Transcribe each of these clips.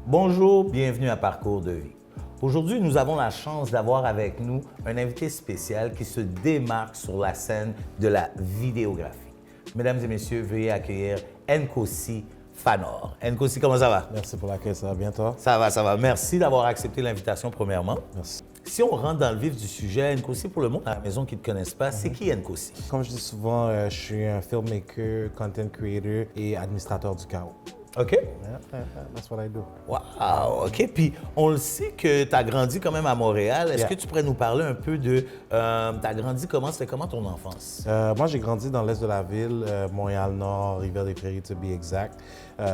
Bonjour, bienvenue à Parcours de vie. Aujourd'hui, nous avons la chance d'avoir avec nous un invité spécial qui se démarque sur la scène de la vidéographie. Mesdames et messieurs, veuillez accueillir Nkosi Fanor. Nkosi, comment ça va? Merci pour l'accueil, ça va bien toi? Ça va, ça va. Merci d'avoir accepté l'invitation premièrement. Merci. Si on rentre dans le vif du sujet, Nkosi, pour le monde à la maison qui ne te connaissent pas, c'est qui Nkosi? Comme je dis souvent, je suis un filmmaker, content creator et administrateur du chaos. OK. That's what I do. Wow, OK. Puis, on le sait que tu as grandi quand même à Montréal. Est-ce que tu pourrais nous parler un peu de... tu as grandi comment? C'était comment ton enfance? Moi, j'ai grandi dans l'est de la ville, Montréal-Nord, Rivière-des-Prairies, to be exact.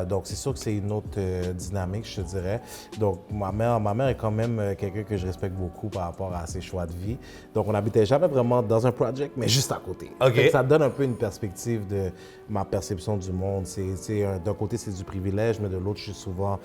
Donc, c'est sûr que c'est une autre dynamique, je te dirais. Donc, ma mère est quand même quelqu'un que je respecte beaucoup par rapport à ses choix de vie. Donc, on n'habitait jamais vraiment dans un project, mais juste à côté. OK. Fait que ça donne un peu une perspective de ma perception du monde. D'un côté, c'est du privilège, mais de l'autre, je suis souvent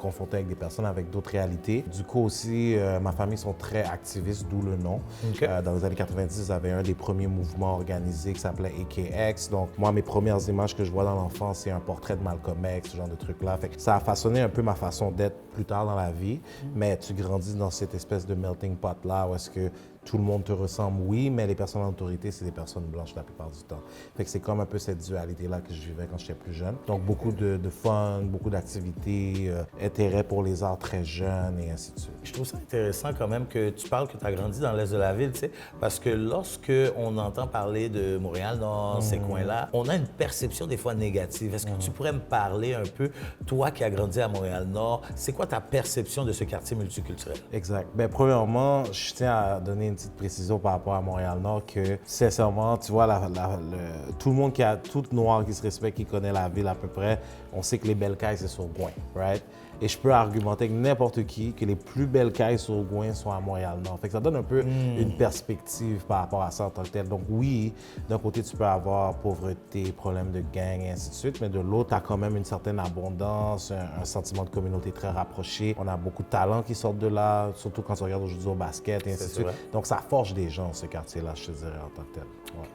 confronté avec des personnes avec d'autres réalités. Du coup aussi, ma famille sont très activistes, d'où le nom. OK. Dans les années 90, ils avaient un des premiers mouvements organisés qui s'appelait AKX. Donc, moi, mes premières images que je vois dans l'enfance, c'est un portrait de Malcolm X, ce genre de trucs-là. Fait que ça a façonné un peu ma façon d'être plus tard dans la vie. Mais tu grandis dans cette espèce de melting pot-là où est-ce que tout le monde te ressemble, oui, mais les personnes en autorité, c'est des personnes blanches la plupart du temps. Fait que c'est comme un peu cette dualité-là que je vivais quand j'étais plus jeune. Donc, beaucoup de fun, beaucoup d'activités, intérêt pour les arts très jeunes et ainsi de suite. Je trouve ça intéressant quand même que tu parles que tu as grandi dans l'est de la ville, tu sais, parce que lorsque on entend parler de Montréal-Nord, ces coins-là, on a une perception des fois négative. Est-ce que tu pourrais me parler un peu, toi qui as grandi à Montréal-Nord, c'est quoi ta perception de ce quartier multiculturel? Exact. Bien, premièrement, je tiens à donner une petite précision par rapport à Montréal-Nord que, sincèrement, tu vois, tout le monde tout noir qui se respecte, qui connaît la ville à peu près, on sait que les belles cailles, c'est sur Gouin, right? Et je peux argumenter avec n'importe qui que les plus belles cailles sur Gouin sont à Montréal-Nord. Fait que ça donne un peu une perspective par rapport à ça en tant que tel. Donc oui, d'un côté, tu peux avoir pauvreté, problèmes de gang et ainsi de suite, mais de l'autre, tu as quand même une certaine abondance, un sentiment de communauté très rapproché. On a beaucoup de talents qui sortent de là, surtout quand tu regardes aujourd'hui au basket et ainsi de suite. vrai. Donc ça forge des gens, ce quartier-là, je te dirais, en tant que tel. Ouais.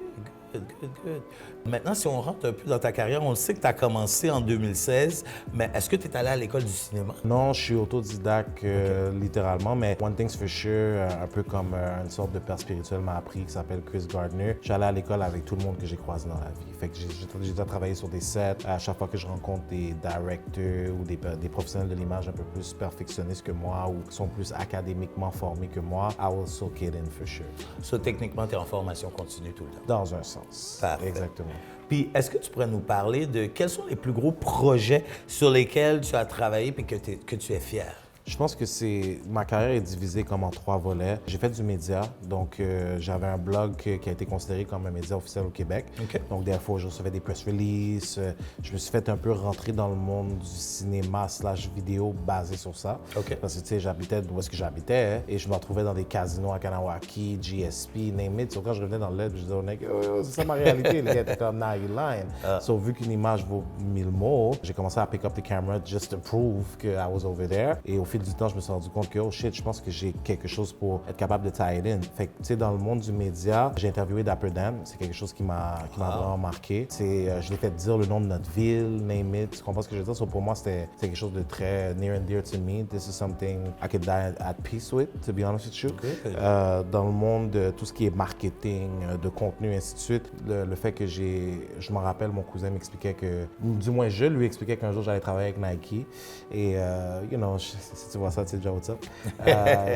Good. Maintenant, si on rentre un peu dans ta carrière, on le sait que tu as commencé en 2016, mais est-ce que tu es allé à l'école du cinéma? Non, je suis autodidacte littéralement, mais one thing's for sure, un peu comme une sorte de père spirituel m'a appris qui s'appelle Chris Gardner. J'allais à l'école avec tout le monde que j'ai croisé dans la vie. Fait que j'ai déjà travaillé sur des sets. À chaque fois que je rencontre des directeurs ou des professionnels de l'image un peu plus perfectionnistes que moi ou qui sont plus académiquement formés que moi, I will soak it in for sure. Ça, techniquement, tu es en formation continue tout le temps. Dans un sens. Parfait. Exactement. Puis, est-ce que tu pourrais nous parler de quels sont les plus gros projets sur lesquels tu as travaillé et que tu es fier? Je pense que ma carrière est divisée comme en 3 volets. J'ai fait du média, donc j'avais un blog qui a été considéré comme un média officiel au Québec. OK. Donc des fois, je recevais des press releases. Je me suis fait un peu rentrer dans le monde du cinéma / vidéo basé sur ça. OK. Parce que tu sais, j'habitais d'où est-ce que j'habitais et je me retrouvais dans des casinos à Kanawaki, GSP, name it. So, quand je revenais dans l'aide, je disais au mec, oh, c'est ça ma réalité. Les gars étaient comme, nah, you lying. So vu qu'une image vaut 1000 mots, j'ai commencé à pick up the camera just to prove que I was over there. Et au fil du temps, je me suis rendu compte que, oh shit, je pense que j'ai quelque chose pour être capable de tie it in. Fait que, tu sais, dans le monde du média, j'ai interviewé Dapper Dan. C'est quelque chose qui m'a vraiment marqué. Je l'ai fait dire le nom de notre ville, name it. Tu comprends ce que je veux dire? So, pour moi, c'était quelque chose de très near and dear to me. This is something I could die at peace with, to be honest with you. Okay. Dans le monde de tout ce qui est marketing, de contenu, ainsi de suite, le fait que je m'en rappelle, mon cousin m'expliquait que, du moins, je lui expliquais qu'un jour, j'allais travailler avec Nike. Et, you know, si tu vois ça, tu sais déjà what's up. Tu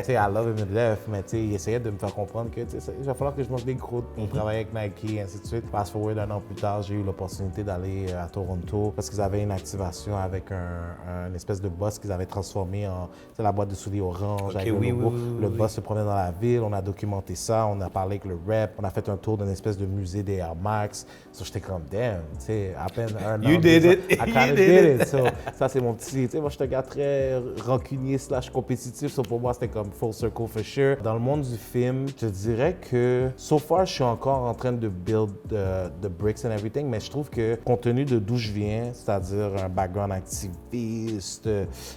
sais, I love him to death, mais tu sais, il essayait de me faire comprendre que, tu sais, il va falloir que je mange des croûtes pour travailler avec Nike, et ainsi de suite. Fast forward 1 an plus tard, j'ai eu l'opportunité d'aller à Toronto parce qu'ils avaient une activation avec un espèce de boss qu'ils avaient transformé en, tu sais, la boîte de souliers orange avec le logo. Le boss se promenait dans la ville, on a documenté ça, on a parlé avec le rep, on a fait un tour d'une espèce de musée des Air Max. So, j'étais comme, damn, tu sais, à peine 1 an. You did it. I kinda did it. So, ça, c'est mon petit, tu sais, moi, je suis un gars très rancunier rancunier / compétitif. So pour moi, c'était comme full circle for sure. Dans le monde du film, je dirais que so far, je suis encore en train de build the bricks and everything, mais je trouve que compte tenu de d'où je viens, c'est-à-dire un background activiste,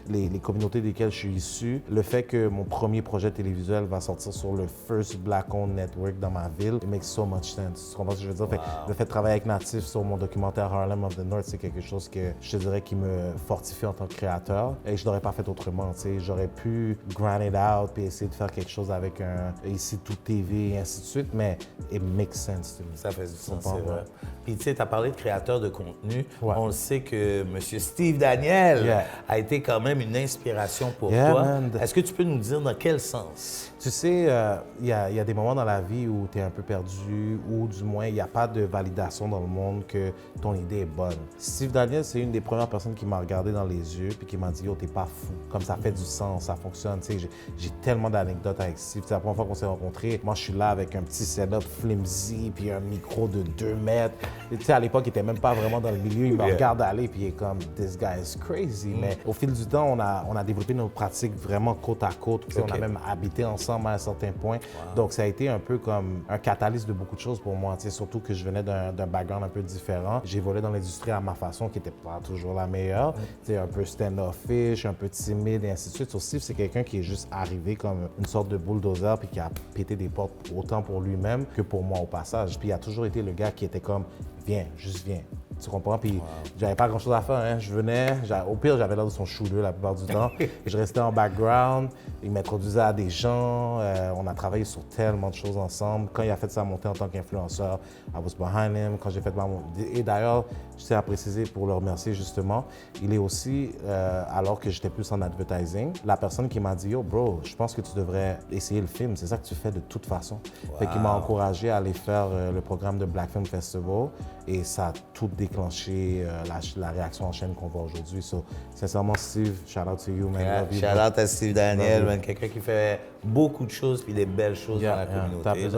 les communautés desquelles je suis issu, le fait que mon premier projet télévisuel va sortir sur le first Black-owned network dans ma ville, it makes so much sense. Tu comprends ce que je veux dire? Fait que le fait de travailler avec Natif sur mon documentaire Harlem of the North, c'est quelque chose que je te dirais qui me fortifie en tant que créateur et je l'aurais pas fait autrement. T'sais. J'aurais pu grind it out puis essayer de faire quelque chose avec un ici tout TV et ainsi de suite, mais it makes sense to me. Ça fait du sens, c'est vrai. Puis tu sais, tu as parlé de créateur de contenu. Ouais. On le sait que M. Steve Daniel a été quand même une inspiration pour toi. Est-ce que tu peux nous dire dans quel sens? Tu sais, il y a des moments dans la vie où tu es un peu perdu ou du moins il n'y a pas de validation dans le monde que ton idée est bonne. Steve Daniel, c'est une des premières personnes qui m'a regardé dans les yeux puis qui m'a dit « Yo, t'es pas fou. Comme ça fait du sens, ça fonctionne. » Tu sais, j'ai tellement d'anecdotes avec Steve. C'est la première fois qu'on s'est rencontrés. Moi, je suis là avec un petit setup flimsy puis un micro de 2 mètres. Tu sais, à l'époque, il était même pas vraiment dans le milieu. Il me regarde aller puis il est comme « This guy is crazy. » Mais au fil du temps, on a développé nos pratiques vraiment côte à côte. On a même habité ensemble à un certain point. Donc, ça a été un peu comme un catalyse de beaucoup de choses pour moi. Surtout que je venais d'un background un peu différent. J'évoluais dans l'industrie à ma façon, qui n'était pas toujours la meilleure. Un peu stand-offish, un peu timide et ainsi de suite. So, Steve, c'est quelqu'un qui est juste arrivé comme une sorte de bulldozer puis qui a pété des portes autant pour lui-même que pour moi au passage. Puis il a toujours été le gars qui était comme « Viens, juste viens ». Tu comprends? Puis j'avais pas grand-chose à faire. Hein. Je venais, au pire, j'avais l'air de son shooter la plupart du temps. Et je restais en background. Il m'introduisait à des gens. On a travaillé sur tellement de choses ensemble. Quand il a fait sa montée en tant qu'influenceur, I was behind him. Quand j'ai fait ma montée. Et d'ailleurs, je tiens à préciser pour le remercier justement, il est aussi, alors que j'étais plus en advertising, la personne qui m'a dit « Yo, bro, je pense que tu devrais essayer le film. C'est ça que tu fais de toute façon. » Fait qu'il m'a encouragé à aller faire le programme de Black Film Festival. Et ça a tout déclenché la réaction en chaîne qu'on voit aujourd'hui. So, sincèrement, Steve, shout out to you, man. Shout out à Steve Daniel, man. Quelqu'un qui fait beaucoup de choses puis des belles choses dans la communauté.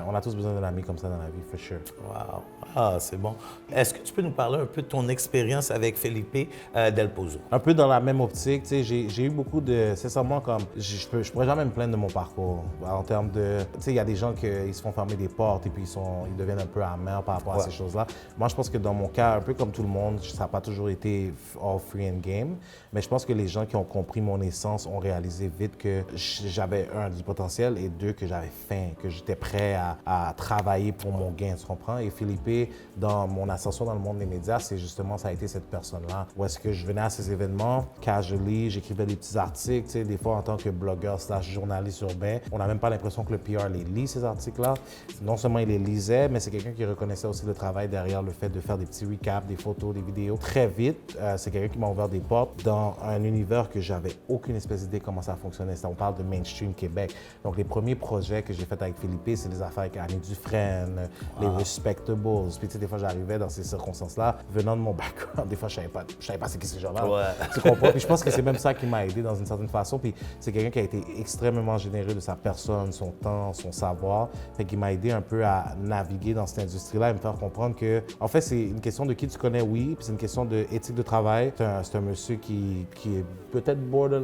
On a tous besoin d'un ami comme ça dans la vie, for sure. Wow. Ah, c'est bon. Est-ce que tu peux nous parler un peu de ton expérience avec Felipe Del Pozo? Un peu dans la même optique, tu sais, j'ai eu beaucoup de... Sincèrement, comme, je pourrais jamais me plaindre de mon parcours. En termes de... Tu sais, il y a des gens qui se font fermer des portes et puis ils deviennent un peu amers par rapport à ces choses-là. Moi, je pense que dans mon cas, un peu comme tout le monde, ça n'a pas toujours été all free and game, mais je pense que les gens qui ont compris mon essence ont réalisé vite que j'avais, un, du potentiel et deux, que j'avais faim, que j'étais prêt à travailler pour mon gain, tu comprends? Et Felipe, dans mon ascension dans le monde des médias, c'est justement, ça a été cette personne-là, où est-ce que je venais à ces événements, casually, j'écrivais des petits articles, tu sais, des fois en tant que blogueur / journaliste urbain, on n'a même pas l'impression que le PR les lit, ces articles-là. Non seulement il les lisait, mais c'est quelqu'un qui reconnaissait aussi le travail derrière le fait de faire des petits recaps, des photos, des vidéos. Très vite, c'est quelqu'un qui m'a ouvert des portes dans un univers que j'avais aucune espèce d'idée comment ça fonctionnait. On parle de mainstream Québec. Donc, les premiers projets que j'ai faits avec Felipe, c'est des affaires avec Annie Dufresne, les Respectables. Puis, tu sais, des fois, j'arrivais dans ces circonstances-là, venant de mon background, des fois, je savais pas c'est qui ces gens-là. Tu comprends? Puis, je pense que c'est même ça qui m'a aidé dans une certaine façon. Puis, c'est quelqu'un qui a été extrêmement généreux de sa personne, son temps, son savoir. Fait qu'il m'a aidé un peu à naviguer dans cette industrie-là et me faire comprendre que, en fait, c'est une question de qui tu connais, oui, puis c'est une question d'éthique de travail. C'est un monsieur qui est peut-être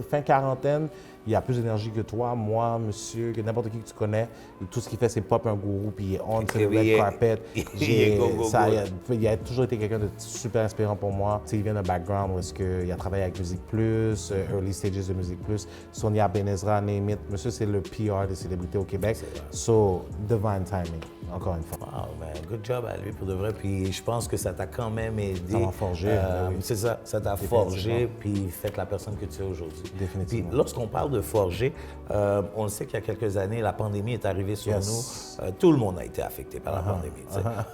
fin quarantaine. Il a plus d'énergie que toi, moi, monsieur, que n'importe qui que tu connais. Et tout ce qu'il fait, c'est pop un gourou, puis il est on, c'est le red carpet. Il a toujours été quelqu'un de super inspirant pour moi. Tu sais, il vient d'un background où est-ce qu'il a travaillé avec Musique Plus, Early Stages de Musique Plus, Sonia Benezra, name it. Monsieur, c'est le PR des célébrités au Québec. So, divine timing, encore une fois. Wow, man, good job à lui pour de vrai. Puis je pense que ça t'a quand même aidé. Ça m'a forgé. Oui. C'est ça, ça t'a forgé, puis fait la personne que tu es aujourd'hui. Définitivement. Puis lorsqu'on parle de forger, on le sait qu'il y a quelques années, la pandémie est arrivée sur nous. Tout le monde a été affecté par la pandémie.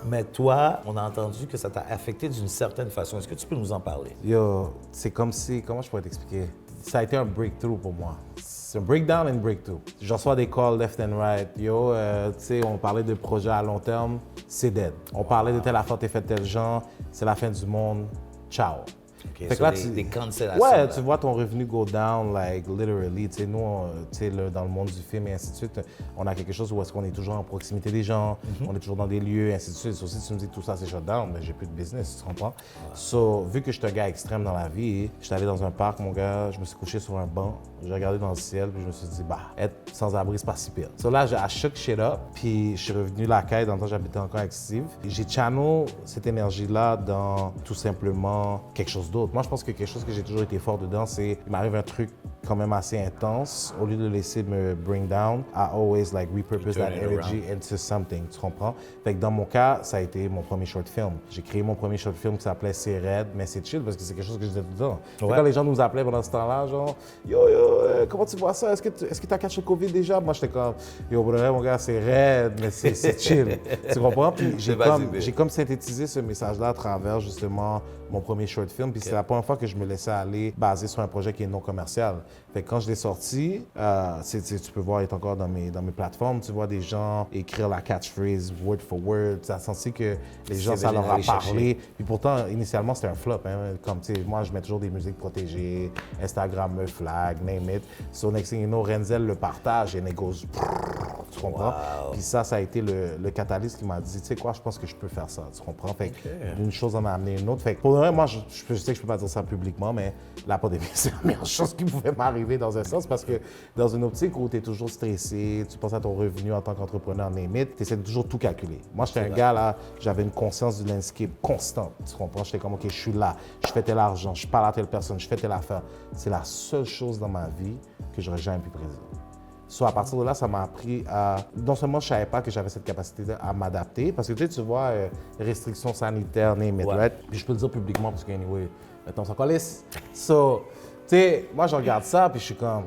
Mais toi, on a entendu que ça t'a affecté d'une certaine façon. Est-ce que tu peux nous en parler? Yo, c'est comme si, comment je pourrais t'expliquer? Ça a été un breakthrough pour moi. C'est un breakdown and breakthrough. Je reçois des calls left and right. Yo, tu sais, on parlait de projets à long terme, c'est dead. On parlait de telle affaire, t'es fait tel genre, c'est la fin du monde, ciao. OK, Fait que sur là, des cancellations. ouais, là. tu vois ton revenu go down, like, literally. Tu sais, nous, dans le monde du film et ainsi de suite, on a quelque chose où est-ce qu'on est toujours en proximité des gens, on est toujours dans des lieux, ainsi de suite. So, si tu me dis que tout ça, c'est shut down, mais j'ai plus de business, tu comprends? So, vu que je suis un gars extrême dans la vie, j'étais allé dans un parc, mon gars, je me suis couché sur un banc, j'ai regardé dans le ciel, puis je me suis dit, bah, être sans abri, c'est pas si pire. So là, j'ai shook shit up, puis je suis revenu la caille, dans le temps, j'habitais encore avec Steve. J'ai channel cette énergie-là dans tout simplement quelque chose d'autre. Moi, je pense que quelque chose que j'ai toujours été fort dedans, c'est, il m'arrive un truc quand même assez intense. Au lieu de laisser me bring down, I always like repurpose that energy into something, tu comprends? Fait que dans mon cas, ça a été mon premier short film. J'ai créé mon premier short film qui s'appelait C'est Raide, mais c'est chill parce que c'est quelque chose que je disais tout le temps. Ouais. Quand les gens nous appelaient pendant ce temps-là, genre, yo, comment tu vois ça? Est-ce que tu as catché le COVID déjà? Moi, j'étais comme, yo, pour le vrai, mon gars, c'est raide, mais c'est chill. Tu comprends? Puis j'ai comme synthétisé ce message-là à travers justement mon premier short film. Puis c'est la première fois que je me laissais aller basé sur un projet qui est non commercial. Fait que quand je l'ai sorti, tu peux voir, il est encore dans mes plateformes, tu vois des gens écrire la catchphrase word for word. Tu as senti que les gens, ça leur a parlé. Puis pourtant, initialement, c'était un flop. Hein? Comme, tu sais, moi, je mets toujours des musiques protégées, Instagram me flag, name it. So, next thing you know, Renzel le partage et goes, tu comprends? Wow. Puis ça a été le catalyste qui m'a dit, tu sais quoi, je pense que je peux faire ça, tu comprends? Fait une chose en a amené une autre. Fait que pour le vrai, moi, je sais que je peux pas dire ça publiquement, mais la pandémie, c'est la meilleure chose qui pouvait m'arriver dans un sens parce que dans une optique où tu es toujours stressé, tu penses à ton revenu en tant qu'entrepreneur, limite, tu essaies de toujours tout calculer. Moi, j'étais un gars, là, j'avais une conscience du landscape constante, tu comprends? J'étais comme, OK, je suis là, je fais tel argent, je parle à telle personne, je fais telle affaire. C'est la seule chose dans ma vie que j'aurais jamais pu prédire. So, à partir de là, ça m'a appris à... Non seulement je ne savais pas que j'avais cette capacité à m'adapter, parce que tu vois, restrictions sanitaires, name it, right? Puis je peux le dire publiquement parce que, anyway, maintenant, ça colisse. So, tu sais, moi, je regarde ça, puis je suis comme,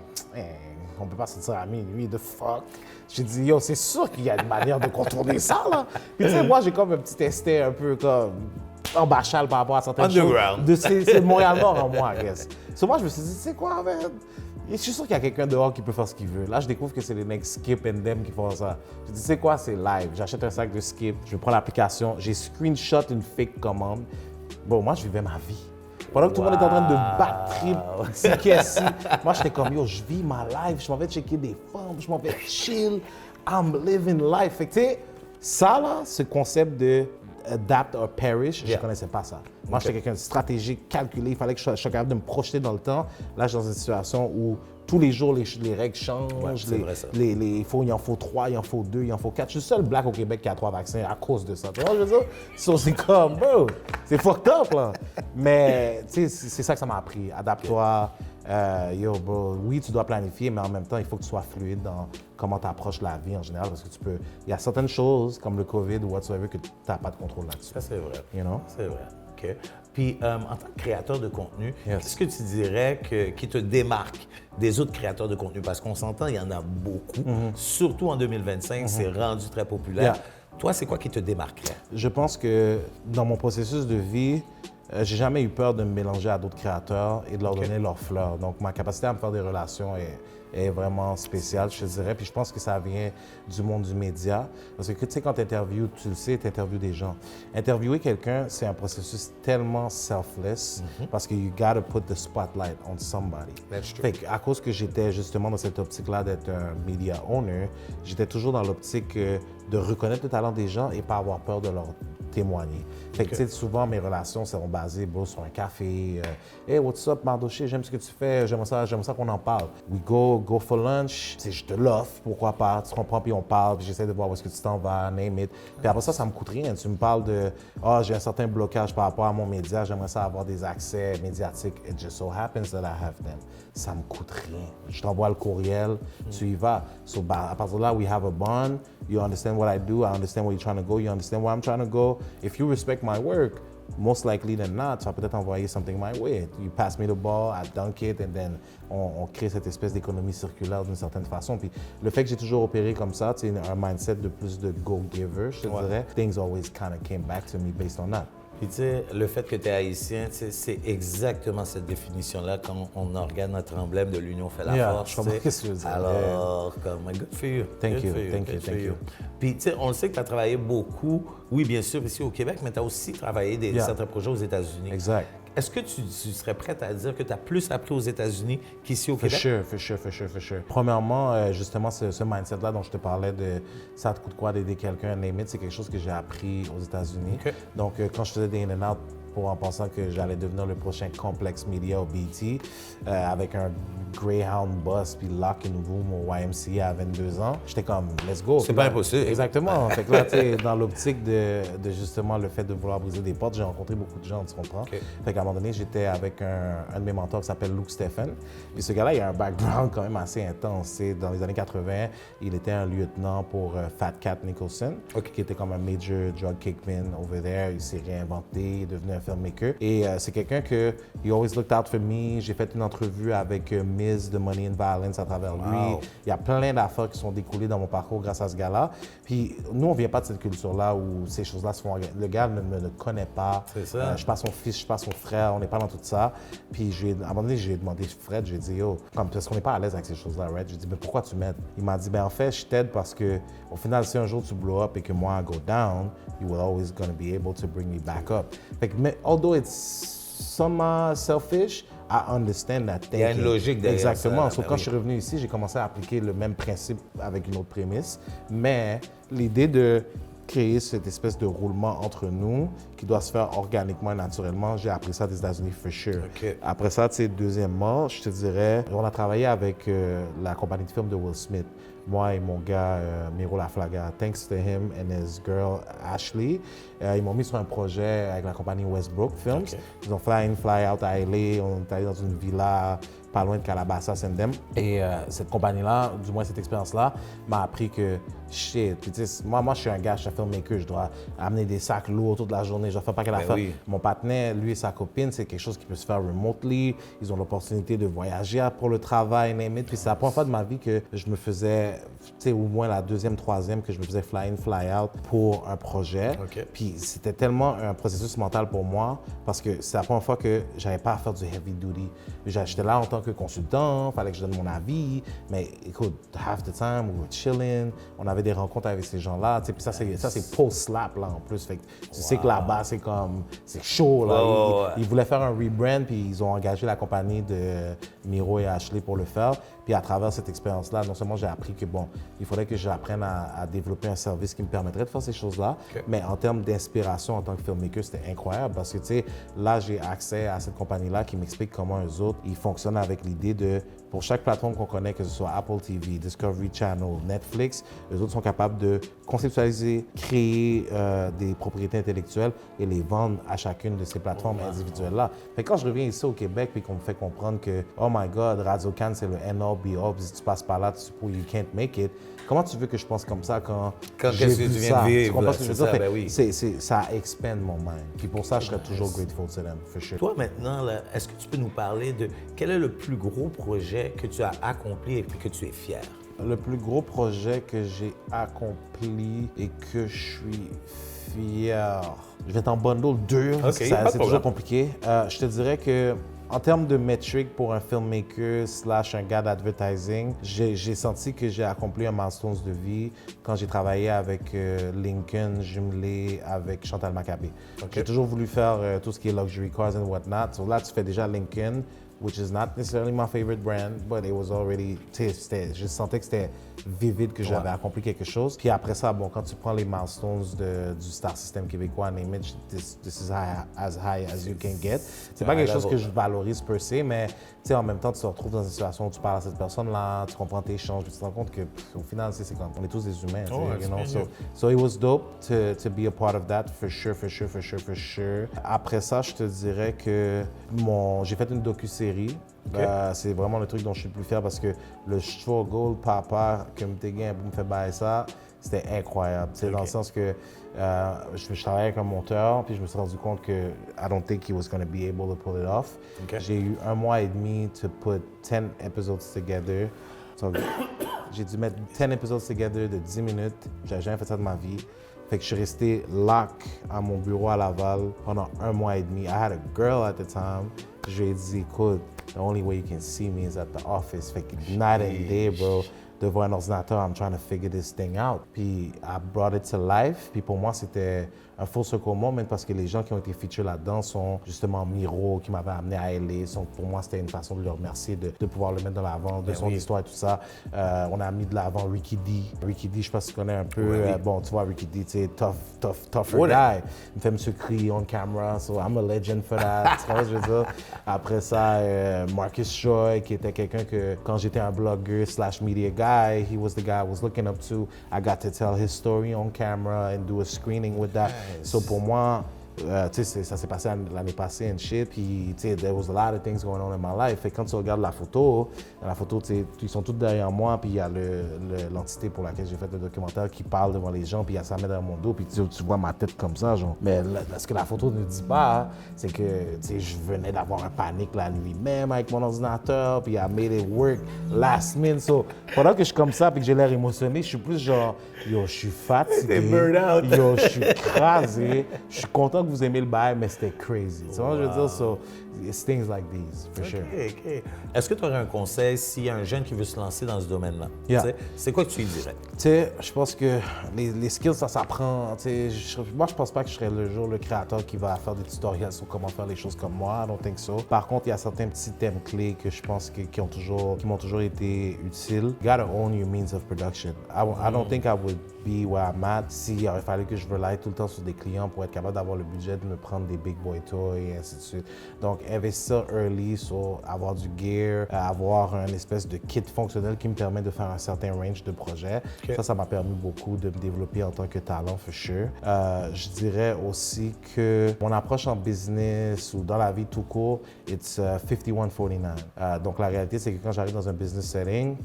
on peut pas se dire à minuit, the fuck. J'ai dit, yo, c'est sûr qu'il y a une manière de contourner ça, là. Puis tu sais, moi, j'ai comme un petit testé un peu comme en bachal par rapport à certaines Underground. choses. C'est le Montréal-Nord en moi, I guess. So, moi, je me suis dit, tu sais quoi, man? Je suis sûr qu'il y a quelqu'un dehors qui peut faire ce qu'il veut. Là, je découvre que c'est les mecs Skip and Them qui font ça. Je dis, c'est quoi, c'est live. J'achète un sac de Skip, je prends l'application, j'ai screenshot une fake commande. Bon, moi, je vivais ma vie. Pendant que tout le monde est en train de battre trip, moi, j'étais comme, yo, je vis ma life, je m'en vais checker des femmes, je m'en vais chill, I'm living life. Fait que, tu sais, ça, là, ce concept de adapt or perish, je ne connaissais pas ça. Moi, j'étais quelqu'un de stratégique, calculé, il fallait que je sois capable de me projeter dans le temps. Là, je suis dans une situation où tous les jours, les règles changent. Ouais, c'est vrai, ça. Il en faut 3, il en faut 2, il en faut 4. Je suis le seul black au Québec qui a 3 vaccins à cause de ça. Tu vois ce que je veux dire? So, c'est comme, bro, c'est fucked up, là. Mais, tu sais, c'est ça que ça m'a appris. Adapte-toi. Yo, bro, oui, tu dois planifier, mais en même temps, il faut que tu sois fluide dans comment tu approches la vie en général, parce que il y a certaines choses, comme le COVID ou whatsoever, que tu n'as pas de contrôle là-dessus. Ça, c'est vrai. You know? C'est vrai. OK. Puis, en tant que créateur de contenu, qu'est-ce que tu dirais qui te démarque des autres créateurs de contenu? Parce qu'on s'entend, il y en a beaucoup. Surtout en 2025, c'est rendu très populaire. Toi, c'est quoi qui te démarquerait? Je pense que dans mon processus de vie, j'ai jamais eu peur de me mélanger à d'autres créateurs et de leur donner leurs fleurs. Donc, ma capacité à me faire des relations est vraiment spéciale, je te dirais. Puis je pense que ça vient du monde du média. Parce que, tu sais, quand tu interviews, tu le sais, tu interviews des gens. Interviewer quelqu'un, c'est un processus tellement selfless parce que you gotta put the spotlight on somebody. That's true. Fait qu'à cause que j'étais justement dans cette optique-là d'être un media owner, j'étais toujours dans l'optique de reconnaître le talent des gens et pas avoir peur de leur témoigner. Fait que, tu sais, souvent, mes relations seront basées sur un café. Hey, what's up, Mardoché? J'aime ce que tu fais. J'aimerais ça qu'on en parle. We go for lunch. Tu sais, je te l'offre, pourquoi pas? Tu comprends? Puis on parle, puis j'essaie de voir où est-ce que tu t'en vas, name it. Puis après ça me coûte rien. Tu me parles de, j'ai un certain blocage par rapport à mon média. J'aimerais ça avoir des accès médiatiques. It just so happens that I have them. Ça me coûte rien. Je t'envoie le courriel, tu y vas. So, à partir de là, we have a bond. You understand what I do. I understand where you're trying to go. You understand where I'm trying to go. If you respect my work, most likely than not, tu vas peut-être envoyer something my way. You pass me the ball, I dunk it, and then on crée cette espèce d'économie circulaire d'une certaine façon. Puis le fait que j'ai toujours opéré comme ça, tu sais, un mindset de plus de go-giver, je te dirais, things always kind of came back to me based on that. Puis, tu sais, le fait que tu es haïtien, c'est exactement cette définition-là quand on regarde notre emblème de l'Union fait la force. Je comprends ce que tu veux dire. Alors, comme, good for you. Thank you. Puis, tu sais, on le sait que tu as travaillé beaucoup, oui, bien sûr, ici au Québec, mais tu as aussi travaillé certains projets aux États-Unis. Exact. Est-ce que tu serais prête à dire que tu as plus appris aux États-Unis qu'ici au For Québec? sure, for sure. Premièrement, justement, ce mindset-là dont je te parlais de ça te coûte quoi d'aider quelqu'un, name it, c'est quelque chose que j'ai appris aux États-Unis. OK. Donc, quand je faisais des in-and-out, en pensant que j'allais devenir le prochain Complex Media au BET, avec un Greyhound bus puis Lock and Room au YMCA à 22 ans, j'étais comme, let's go. C'est pas impossible. Exactement. Fait que là, tu sais, dans l'optique de justement le fait de vouloir briser des portes, j'ai rencontré beaucoup de gens, tu comprends? OK. Fait qu'à un moment donné, j'étais avec un de mes mentors qui s'appelle Luke Stephen. Puis ce gars-là, il a un background quand même assez intense. C'est dans les années 80, il était un lieutenant pour Fat Cat Nicholson, qui était comme un major drug kickman over there. Il s'est réinventé, il est devenu un filmmaker. Et c'est quelqu'un que he always looked out for me. J'ai fait une entrevue avec Miz de Money and Violence à travers lui. Wow. Il y a plein d'affaires qui sont découlées dans mon parcours grâce à ce gars-là. Puis nous, on vient pas de cette culture-là où ces choses-là se font. Le gars ne me connaît pas. C'est ça. Je suis pas son fils, je suis pas son frère, on n'est pas dans tout ça. Puis à un moment donné, j'ai demandé Fred, j'ai dit, yo, parce qu'on n'est pas à l'aise avec ces choses-là, right? J'ai dit, mais pourquoi tu m'aides? Il m'a dit, ben en fait, je t'aide parce que au final, si un jour tu blow up et que moi, I go down, you will always gonna be able to bring me back up. Fait que, mais although it's somewhat selfish, I understand that thinking. Il y a une logique derrière Exactement. ça. Sauf quand je suis revenu ici, j'ai commencé à appliquer le même principe avec une autre prémisse. Mais l'idée de créer cette espèce de roulement entre nous qui doit se faire organiquement et naturellement, j'ai appris ça des États-Unis, for sure. OK. Après ça, tu sais, deuxièmement, je te dirais, on a travaillé avec la compagnie de film de Will Smith. Moi et mon gars, Miro Laflaga, thanks to him and his girl, Ashley, ils m'ont mis sur un projet avec la compagnie Westbrook Films. OK. Ils ont fly in, fly out à LA, on est allé dans une villa pas loin de Calabasas, Sendem. Et cette compagnie-là, du moins cette expérience-là, m'a appris que shit. Puis, tu sais, moi, je suis un gars, je suis un filmmaker, je dois amener des sacs lourds toute la journée, je dois faire pas quelle affaire. Oui. Mon partenaire, lui et sa copine, c'est quelque chose qui peut se faire remotely. Ils ont l'opportunité de voyager pour le travail, name it. Puis c'est la première fois de ma vie que je me faisais, tu sais, au moins la deuxième, troisième, que je me faisais fly in, fly out pour un projet. OK. Puis c'était tellement un processus mental pour moi parce que c'est la première fois que j'avais pas à faire du heavy duty. J'étais là en tant que consultant, fallait que je donne mon avis, mais écoute, half the time, we were chilling, on avait des rencontres avec ces gens-là, tu sais, puis ça c'est post-slap là en plus, fait que tu sais que là-bas c'est comme, c'est chaud là. Ils voulaient faire un rebrand puis ils ont engagé la compagnie de Miro et Ashley pour le faire. Puis à travers cette expérience-là, non seulement j'ai appris que bon, il faudrait que j'apprenne à développer un service qui me permettrait de faire ces choses-là, mais en termes d'inspiration en tant que filmmaker, c'était incroyable parce que tu sais, là j'ai accès à cette compagnie-là qui m'explique comment eux autres, ils fonctionnent avec l'idée de, pour chaque plateforme qu'on connaît, que ce soit Apple TV, Discovery Channel, Netflix, eux autres sont capables de conceptualiser, créer des propriétés intellectuelles et les vendre à chacune de ces plateformes individuelles-là. Fait que quand je reviens ici au Québec puis qu'on me fait comprendre que, oh my God, Radio-Can, c'est le end-all be-all, si tu passes par là, you can't make it. Comment tu veux que je pense comme ça quand j'ai qu'est-ce que vu tu viens ça? de vivre, Tu comprends ce que je veux c'est dire? ça, ben oui. Ça expand mon mind. Puis pour ça, je serais toujours grateful to them, for sure. Toi, maintenant, là, est-ce que tu peux nous parler de quel est le plus gros projet que tu as accompli et que tu es fier? Le plus gros projet que j'ai accompli et que je suis fier. Je vais t'en bundle deux. OK, C'est toujours compliqué. Je te dirais que en termes de métriques pour un filmmaker / un gars d'advertising, j'ai senti que j'ai accompli un milestone de vie quand j'ai travaillé avec Lincoln, jumelé avec Chantal Maccabé. J'ai toujours voulu faire tout ce qui est luxury cars and whatnot. So là, tu fais déjà Lincoln, which is not necessarily my favorite brand, but it was already, je sentais que c'était vivide que j'avais accompli quelque chose. Puis après ça, bon, quand tu prends les milestones du Star System québécois, name it, this is as high as you can get. C'est pas quelque chose que je valorise per se, mais en même temps, tu te retrouves dans une situation où tu parles à cette personne-là, tu comprends tes échanges, puis tu te rends compte que au final, c'est comme, on est tous des humains, you know? So it was dope to be a part of that, for sure. Après ça, je te dirais que j'ai fait une docu-série. C'est vraiment le truc dont je suis le plus fier parce que le struggle papa que me gagné pour me faire bailler ça, c'était incroyable. Dans le sens que je travaillais avec un monteur, puis je me suis rendu compte que I don't think he was going to be able to pull it off. J'ai eu 1 mois et demi to put 10 episodes together. So, j'ai dû mettre 10 episodes together de 10 minutes. J'avais jamais fait ça de ma vie. Fait que je suis resté lock à mon bureau à Laval pendant 1 mois et demi. I had a girl at the time. Je lui ai dit, écoute, the only way you can see me is at the office. Fait que night and day, bro, devant un ordinateur, I'm trying to figure this thing out. Puis I brought it to life. Puis pour moi, c'était un full circle moment parce que les gens qui ont été featured là-dedans sont justement Miro, qui m'avait amené à LA. Donc pour moi, c'était une façon de le remercier, de pouvoir le mettre dans l'avant, de son histoire et tout ça. On a mis de l'avant Ricky D. Ricky D, je sais pas si tu connais un peu. Bon, tu vois, Ricky D, tu sais, tougher guy. Il me fait Monsieur Cree on camera, so I'm a legend for that. Tu vois ce que je veux dire? Après ça, Marcus Choi, qui était quelqu'un que, quand j'étais un blogueur / media guy, he was the guy I was looking up to. I got to tell his story on camera and do a screening with that. So pour moi, tu sais, ça s'est passé l'année passée and shit, puis tu sais, there was a lot of things going on in my life. Et quand tu regardes la photo, tu sais, ils sont tous derrière moi, puis il y a l'entité pour laquelle j'ai fait le documentaire qui parle devant les gens, puis il y a sa main dans mon dos, puis tu vois ma tête comme ça, genre. Mais ce que la photo ne dit pas, c'est que, tu sais, je venais d'avoir un panique la nuit même avec mon ordinateur, puis I made it work last minute. So, pendant que je suis comme ça, puis que j'ai l'air émotionné, je suis plus genre, yo, je suis fatigué, yo, je suis crasé, je suis content que vous aimez le bail, mais c'était crazy. Tu vois, je veux dire, so, it's things like these, for sure. OK. Est-ce que tu aurais un conseil s'il y a un jeune qui veut se lancer dans ce domaine-là? Yeah. C'est quoi que tu lui dirais? Tu sais, je pense que les skills, ça s'apprend. Moi, je pense pas que je serais le créateur qui va faire des tutoriels sur comment faire les choses comme moi. I don't think so. Par contre, il y a certains petits thèmes clés que je pense qui m'ont toujours été utiles. You gotta own your means of production. I don't think I would be where I'm at s'il aurait fallu que je rely tout le temps sur des clients pour être capable d'avoir le budget de me prendre des big boy toys et ainsi de suite. Donc, investir early sur avoir du gear, avoir une espèce de kit fonctionnel qui me permet de faire un certain range de projets. Okay. Ça m'a permis beaucoup de me développer en tant que talent, for sure. Je dirais aussi que mon approche en business ou dans la vie tout court, it's 51-49. Donc, la réalité, c'est que quand j'arrive dans un business setting,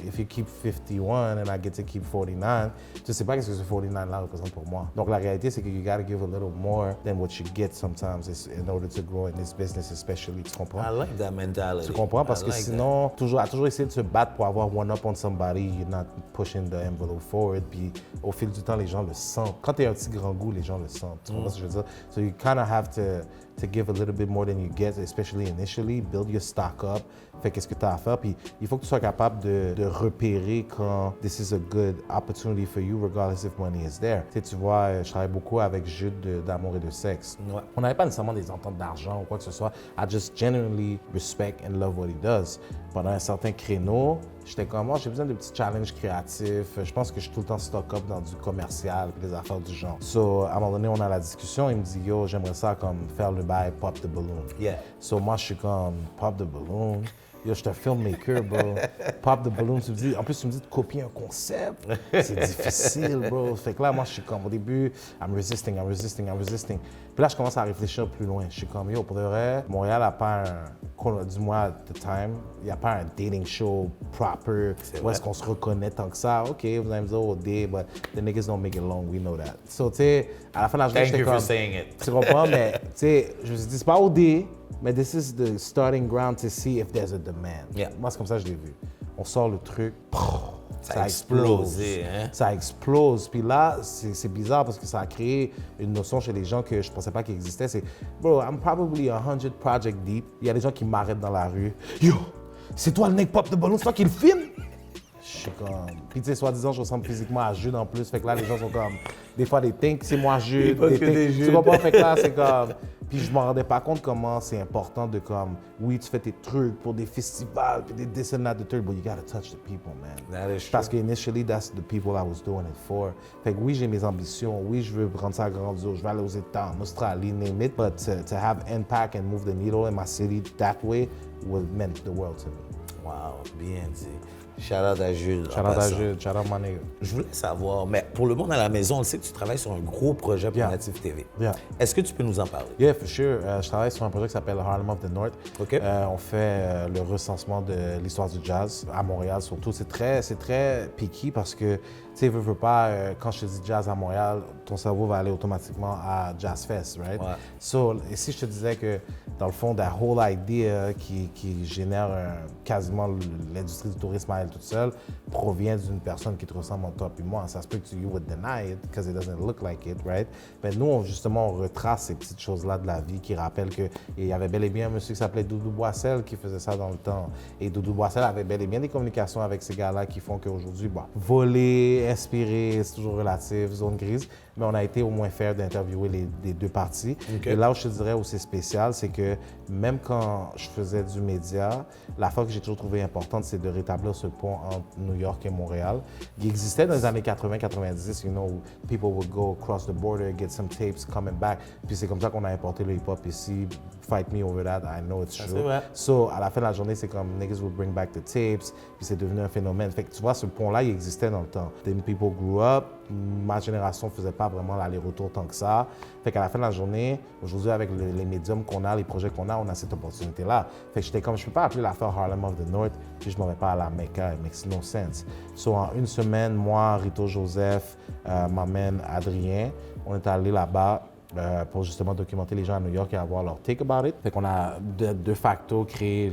if you keep 51 and I get to keep 49, je sais pas ce que ce 49-là représente pour moi. Donc, la réalité, c'est que you gotta give a little more than what you get sometimes in order to grow in this business, especially. Tu comprends? I like that mentality. Tu comprends? Parce que sinon, toujours essayer de se battre pour avoir one up on somebody, you're not pushing the envelope forward. Puis, au fil du temps, les gens le sentent. Quand tu es un petit grand goût, les gens le sentent. Tu comprends ce que je veux dire? So, you kind of have to give a little bit more than you get, especially initially. Build your stock up. Fais qu'est-ce que tu as à faire. Puis, il faut que tu sois capable de repérer quand this is a good opportunity for you, regardless if money is there. Tu vois, je travaille beaucoup avec Jude d'Amour et de Sexe. Ouais. On n'avait pas nécessairement des ententes d'argent ou quoi que ce soit. I just genuinely respect and love what he does. Pendant un certain créneau, j'étais comme, moi, j'ai besoin de petits challenges créatifs. Je pense que je suis tout le temps stock-up dans du commercial et des affaires du genre. So, à un moment donné, on a la discussion. Il me dit, yo, j'aimerais ça comme faire le bail Pop the Balloon. Yeah. So, moi, je suis comme, Pop the Balloon. Yo, je suis un filmmaker, bro. Pop the Balloon, en plus, tu me dis de copier un concept. C'est difficile, bro. Fait que là, moi, je suis comme, au début, I'm resisting. Puis là, je commence à réfléchir plus loin. Je suis comme, yo, pour de vrai, Montréal n'a pas du moins, at the time, il n'y a pas un dating show proper où est-ce qu'on se reconnaît tant que ça. OK, vous allez me dire, oh, but the niggas don't make it long, we know that. So, tu sais, à la fin de la journée, j'étais comme... Thank you for saying it. Tu comprends? Mais, tu sais, je me suis dit, c'est pas OD, mais this is the starting ground to see if there's a demand. Yeah. Moi, c'est comme ça que je l'ai vu. On sort le truc, ça explose. Hein? Ça explose. Puis là, c'est bizarre parce que ça a créé une notion chez les gens que je pensais pas qu'il existait. C'est, bro, I'm probably 100 project deep. Il y a des gens qui m'arrêtent dans la rue. Yo, c'est toi le nec Pop the Balloon, c'est toi qui le filme? Je suis comme... Puis tu sais, soi-disant, je ressemble physiquement à Jude en plus. Fait que là, les gens sont comme... Des fois, des think c'est moi Jude. Tu comprends? Fait que là, c'est comme... Puis je me rendais pas compte comment c'est important de comme... Oui, tu fais tes trucs pour des festivals, puis des this and that, the third, but you gotta touch the people, man. That is true. Parce que initially, that's the people I was doing it for. Fait que oui, j'ai mes ambitions. Oui, je veux rendre ça grandiose. Je vais aller aux États, en Australie, name it. But to have impact and move the needle in my city that way meant the world to me. Wow, bien dit. Shout-out à Jules. Shout-out à Jules, shout-out my nigga. Je voulais savoir, mais pour le monde à la maison, on sait que tu travailles sur un gros projet pour Native TV. Yeah. Est-ce que tu peux nous en parler? Yeah, for sure. Je travaille sur un projet qui s'appelle Harlem of the North. OK. On fait le recensement de l'histoire du jazz à Montréal surtout. C'est très picky parce que, tu sais, veux pas, quand je te dis jazz à Montréal, ton cerveau va aller automatiquement à Jazz Fest, right? Ouais. So, et si je te disais que, dans le fond, that whole idea qui génère quasiment l'industrie du tourisme à elle toute seule provient d'une personne qui te ressemble en toi puis moi. Ça se peut que you would deny it because it doesn't look like it, right? Mais nous, justement, on retrace ces petites choses-là de la vie qui rappelle qu'il y avait bel et bien un monsieur qui s'appelait Doudou Boissel qui faisait ça dans le temps. Et Doudou Boissel avait bel et bien des communications avec ces gars-là qui font qu'aujourd'hui, bon, voler, inspirer, c'est toujours relatif, zone grise. Mais on a été au moins fair d'interviewer les deux parties. Okay. Et là où je te dirais où c'est spécial, c'est que même quand je faisais du média, la fois que j'ai toujours trouvé importante, c'est de rétablir ce pont entre New York et Montréal. Il existait dans les années 80-90, you know, où people would go across the border, get some tapes, coming back. Puis c'est comme ça qu'on a importé le hip-hop ici. Fight me over that, I know it's true. C'est vrai. So, à la fin de la journée, c'est comme niggas will bring back the tapes, puis c'est devenu un phénomène. Fait que tu vois, ce pont-là, il existait dans le temps. Then people grew up, ma génération ne faisait pas vraiment l'aller-retour tant que ça. Fait qu'à la fin de la journée, aujourd'hui, avec les médiums qu'on a, les projets qu'on a, on a cette opportunité-là. Fait que j'étais comme, je peux pas appeler l'affaire Harlem of the North, puis je m'en vais pas à la Mecca, it makes no sense. So, en une semaine, moi, Rito Joseph, m'amène Adrien, on est allé là-bas. Pour justement documenter les gens à New York et avoir leur take about it. Fait qu'on a de facto créé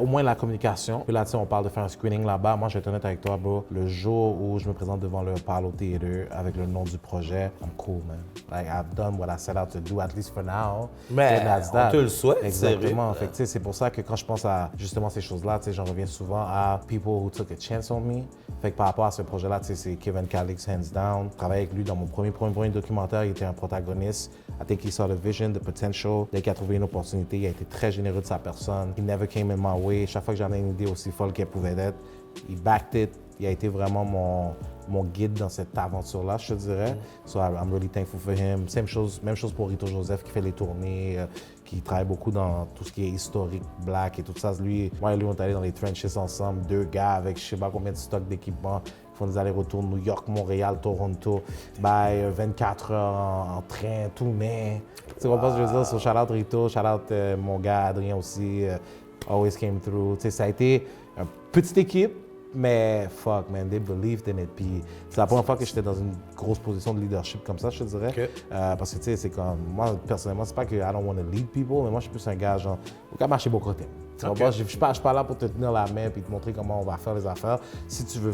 au moins la communication. Puis là, tu sais, on parle de faire un screening là-bas. Moi, je vais être honnête avec toi, bro. Le jour où je me présente devant le Apollo Theater avec le nom du projet, I'm cool, man. Like, I've done what I set out to do, at least for now. Mais on te le souhaite. Exactement. Fait que, tu sais, c'est pour ça que quand je pense à justement ces choses-là, tu sais, j'en reviens souvent à people who took a chance on me. Fait que par rapport à ce projet-là, tu sais, c'est Kevin Calix, hands down. Je travaillais avec lui dans mon premier documentaire. Il était un protagoniste. I think he saw the vision, the potential. Dès qu'il a trouvé une opportunité, il a été très généreux de sa personne. He never came in my way. Chaque fois que j'avais une idée aussi folle qu'elle pouvait être, il backed it. Il a été vraiment mon guide dans cette aventure-là, je te dirais. So I'm really thankful for him. Même chose pour Rito Joseph qui fait les tournées, qui travaille beaucoup dans tout ce qui est historique, black et tout ça. Lui, moi et lui, on est allés dans les trenches ensemble, deux gars avec je sais pas combien de stocks d'équipement. Ils font des allers-retours New York, Montréal, Toronto, 24 heures en train, tout, mais... Tu comprends ce que je veux dire? So, shout out Rito, shout out mon gars Adrien aussi, always came through. Tu sais, ça a été une petite équipe, mais fuck, man, they believed in it. Puis c'est la première fois que j'étais dans une grosse position de leadership comme ça, je te dirais. Okay. Parce que, tu sais, c'est comme... Moi, personnellement, c'est pas que I don't want to lead people, mais moi, je suis plus un gars, genre, au cas marcher beaucoup de temps. Okay. Je ne suis pas là pour te tenir la main et te montrer comment on va faire les affaires. Si tu veux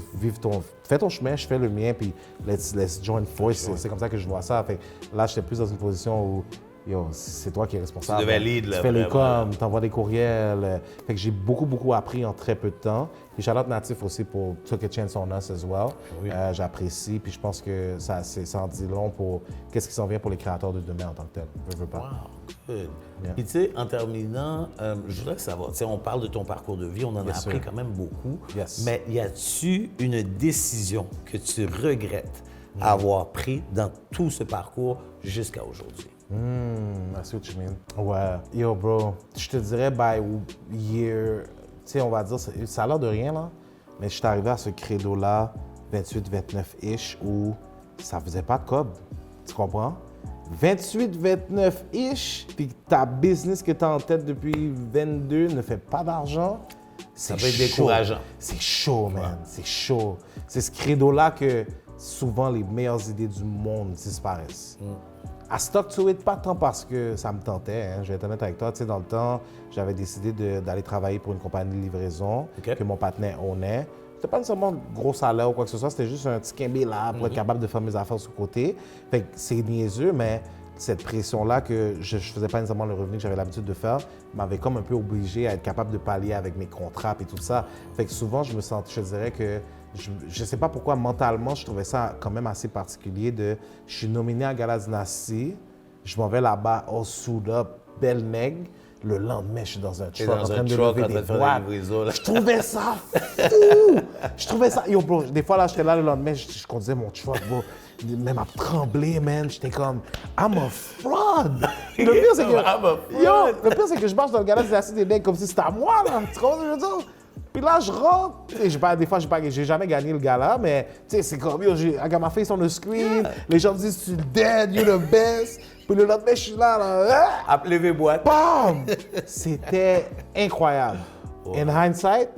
fais ton chemin, je fais le mien, puis let's join force. C'est comme ça que je vois ça. Fait, là, j'étais plus dans une position où yo, c'est toi qui es responsable. Tu devais lead, là. Tu fais les coms, tu envoies des courriels. Fait que j'ai beaucoup appris en très peu de temps. Puis shout-out Natif aussi pour Took a Chance on Us as well. Oui. J'apprécie. Puis je pense que ça en dit long pour qu'est-ce qui s'en vient pour les créateurs de demain en tant que tel. Je veux pas. Wow, good. Yeah. Puis tu sais, en terminant, je voudrais savoir, tu sais, on parle de ton parcours de vie, on en a appris quand même beaucoup. Yes. Mais y a-tu une décision que tu regrettes avoir pris dans tout ce parcours jusqu'à aujourd'hui? I see what you mean. Ouais. Yo, bro, je te dirais by year, tu sais, on va dire, ça a l'air de rien, là, mais je suis arrivé à ce credo-là, 28-29-ish, où ça faisait pas de cob. Tu comprends? 28-29-ish, puis ta business que tu as en tête depuis 22 ne fait pas d'argent. Ça peut être décourageant. C'est chaud, man. Ouais. C'est chaud. C'est ce credo-là que souvent les meilleures idées du monde disparaissent. À stock to it, pas tant parce que ça me tentait, hein. Je vais être honnête avec toi. Tu sais, dans le temps, j'avais décidé d'aller travailler pour une compagnie de livraison que mon partenaire ownait. C'était pas nécessairement un gros salaire ou quoi que ce soit, c'était juste un petit quimbi là pour être capable de faire mes affaires sur le côté. Fait que c'est niaiseux, mais cette pression-là que je faisais pas nécessairement le revenu que j'avais l'habitude de faire m'avait comme un peu obligé à être capable de pallier avec mes contrats et tout ça. Fait que souvent, je dirais que je sais pas pourquoi, mentalement, je trouvais ça quand même assez particulier je suis nominé à Gala Dynasty, je m'en vais là-bas, all suit up, belle nègre. Le lendemain, je suis dans un truck en train de lever des boîtes. Je trouvais ça fou! Je trouvais ça... Yo, bro, des fois, là, j'étais là le lendemain, je conduisais mon truck, bro. Même à trembler, man. J'étais comme, I'm a fraud! Le pire, c'est que... Yo, le pire, c'est que je marche dans le Gala Dynasty des nègres comme si c'était à moi, là. Tu comprends ce que je veux dire? Puis là, je rentre. Des fois, j'ai jamais gagné le gala, mais tu sais, c'est comme, yo, I got my face on the screen. Les gens me disent, tu es dead, you're the best. Puis le lendemain, je suis là. Appelez boîte. Bam! C'était incroyable. Oh. In hindsight,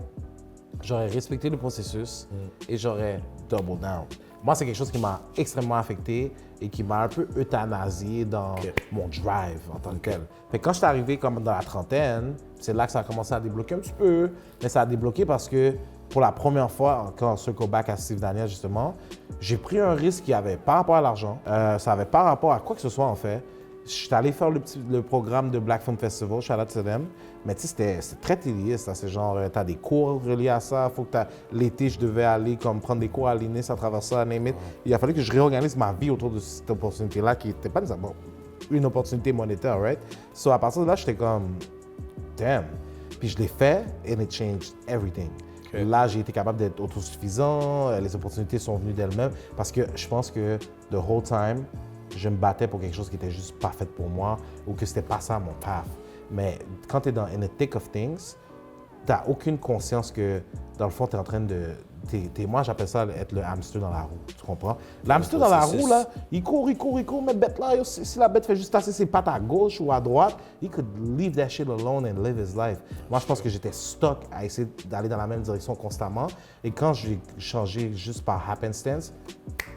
j'aurais respecté le processus et j'aurais double down. Moi, c'est quelque chose qui m'a extrêmement affecté et qui m'a un peu euthanasié dans mon drive en tant que tel. Fait que quand je suis arrivé comme dans la trentaine, c'est là que ça a commencé à débloquer un petit peu. Mais ça a débloqué parce que pour la première fois, quand on circle back à Steve Daniel justement, j'ai pris un risque qui avait par rapport à l'argent, ça avait par rapport à quoi que ce soit en fait. Je suis allé faire le programme de Black Film Festival, shout out to them. Mais tu sais, c'était très téliste. C'est genre, tu as des cours reliés à ça. Faut que l'été, je devais aller comme prendre des cours à l'INIS à travers ça, à name it. Il a fallu que je réorganise ma vie autour de cette opportunité-là qui n'était pas nécessairement une opportunité monétaire, right? So, à partir de là, j'étais comme, damn. Puis je l'ai fait, and it changed everything. Okay. Là, j'ai été capable d'être autosuffisant, les opportunités sont venues d'elles-mêmes parce que je pense que the whole time, je me battais pour quelque chose qui était juste pas fait pour moi ou que c'était pas ça mon path. Mais quand tu es in the thick of things, tu n'as aucune conscience que, dans le fond, tu es en train de... moi, j'appelle ça être le hamster dans la roue, tu comprends? L'hamster dans la roue, là, il court, mais bête là, si la bête fait juste tasser ses pattes à gauche ou à droite, he could leave that shit alone and live his life. Moi, je pense que j'étais stuck à essayer d'aller dans la même direction constamment. Et quand j'ai changé juste par happenstance,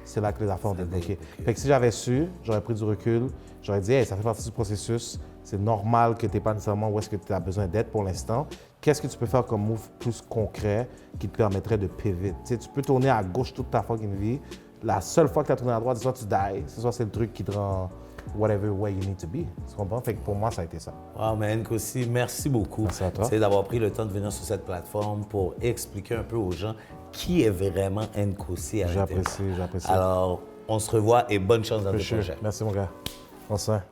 c'est là que les affaires ont débloqué. Fait que si j'avais su, j'aurais pris du recul, j'aurais dit, hey, ça fait partie du processus, c'est normal que tu n'es pas nécessairement où est-ce que tu as besoin d'être pour l'instant. Qu'est-ce que tu peux faire comme move plus concret qui te permettrait de pivot? Tu sais, tu peux tourner à gauche toute ta fucking vie. La seule fois que tu as tourné à droite, c'est soit tu die, soit c'est le truc qui te rend whatever way you need to be. Tu comprends? Fait que pour moi, ça a été ça. Wow, man, Nkosi, merci beaucoup. Merci à toi. D'avoir pris le temps de venir sur cette plateforme pour expliquer un peu aux gens qui est vraiment Nkosi à l'intérieur. J'apprécie. Alors, on se revoit et bonne chance dans le projet. Merci, mon gars. Bonsoir.